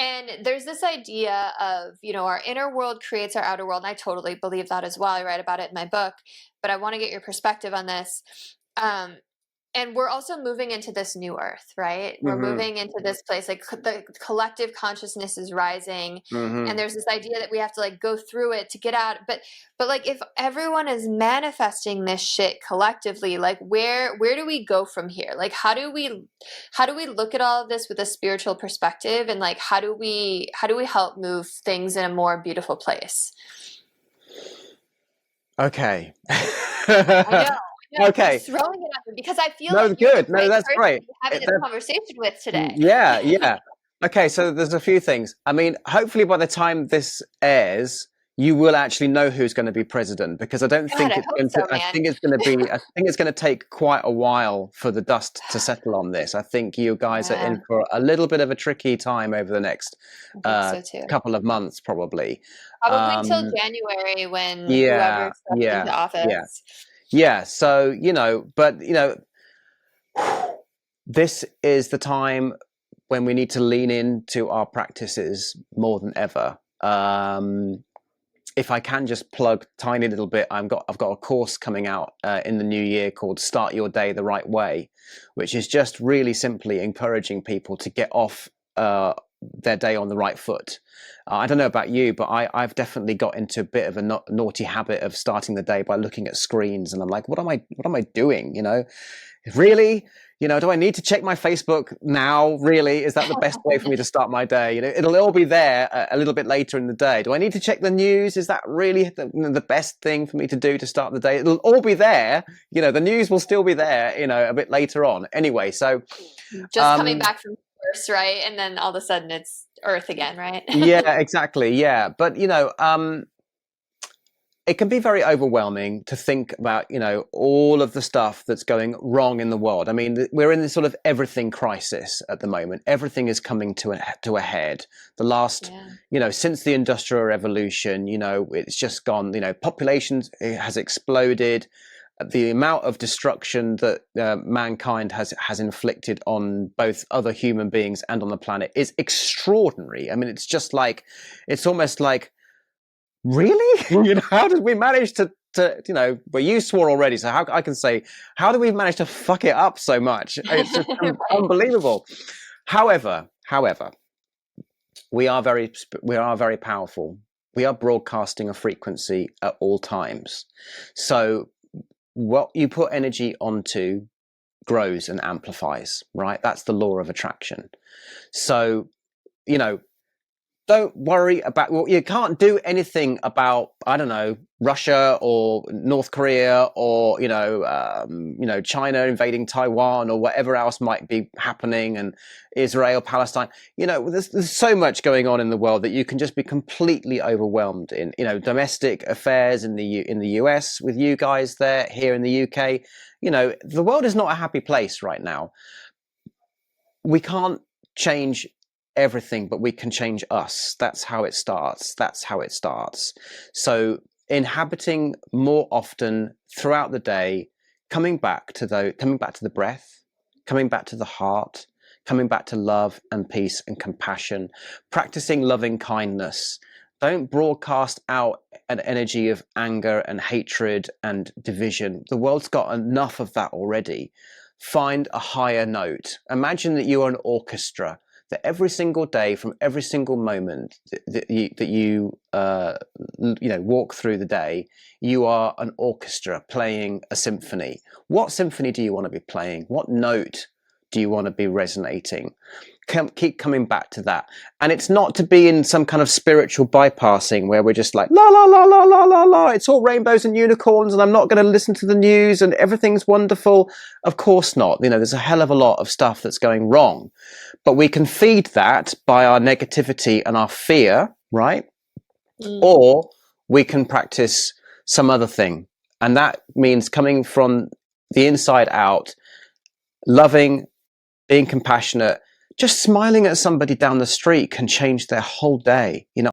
And there's this idea of, our inner world creates our outer world. And I totally believe that as well. I write about it in my book, but I want to get your perspective on this. Um, and we're also moving into this new earth, right? We're Hmm. moving into this place, like the collective consciousness is rising. And Hmm. there's this idea that we have to like go through it to get out. But like if everyone is manifesting this shit collectively, like where do we go from here? Like how do we look at all of this with a spiritual perspective, and like how do we help move things in a more beautiful place? Okay. I know, I know. I'm Okay. just throwing it at you because I feel No, like you're the good. No, right that's person to great. be having this conversation with today. Yeah, yeah. Okay, so there's a few things. I mean, hopefully by the time this airs, you will actually know who's going to be president, because I don't God, think I it's hope going so, to, man. I think it's going to take quite a while for the dust to settle on this. I think you guys are Yeah, in for a little bit of a tricky time over the next I think so too. couple of months, probably. Probably till Um, January when whoever yeah, steps yeah, into yeah, office. yeah. So, but this is the time when we need to lean into our practices more than ever. If I can just plug tiny little bit, I've got a course coming out in the new year called Start Your Day the Right Way, which is just really simply encouraging people to get off their day on the right foot. I don't know about you, but I've definitely got into a bit of a naughty habit of starting the day by looking at screens, and I'm like, what am I doing? Really? Do I need to check my Facebook now? Really? Is that the best way for me to start my day? It'll all be there a little bit later in the day. Do I need to check the news? Is that really the best thing for me to do to start the day? It'll all be there. The news will still be there, a bit later on. Anyway, so, Just coming um, back from first, right? And then all of a sudden it's Earth again, right? yeah, exactly. Yeah. But, it can be very overwhelming to think about, all of the stuff that's going wrong in the world. I mean, we're in this sort of everything crisis at the moment. Everything is coming to a head. The last, Yeah. since the Industrial Revolution, it's just gone. Population has exploded. The amount of destruction that mankind has inflicted on both other human beings and on the planet is extraordinary. I mean, it's almost like, really? How did we manage to well, you swore already, so how I can say, how do we manage to fuck it up so much? It's just Right. unbelievable. However, we are very powerful. We are broadcasting a frequency at all times. So what you put energy onto grows and amplifies, right? That's the law of attraction. So, you know, don't worry about, well, you can't do anything about, I don't know, Russia or North Korea or China invading Taiwan or whatever else might be happening, and Israel, Palestine. There's so much going on in the world that you can just be completely overwhelmed in. Domestic affairs in the US with you guys there, here in the UK. The world is not a happy place right now. We can't change everything, but we can change us. That's how it starts. So inhabiting more often throughout the day, coming back to the breath, coming back to the heart, coming back to love and peace and compassion, practicing loving kindness. Don't broadcast out an energy of anger and hatred and division. The world's got enough of that already. Find a higher note. Imagine that you are an orchestra, that every single day, from every single moment that you walk through the day, you are an orchestra playing a symphony. What symphony do you want to be playing? What note do you want to be resonating? Keep coming back to that. And it's not to be in some kind of spiritual bypassing where we're just like, la, la, la, la, la, la, la, it's all rainbows and unicorns and I'm not going to listen to the news and everything's wonderful. Of course not. There's a hell of a lot of stuff that's going wrong. But we can feed that by our negativity and our fear, right? Mm. Or we can practice some other thing. And that means coming from the inside out, loving, being compassionate. Just smiling at somebody down the street can change their whole day.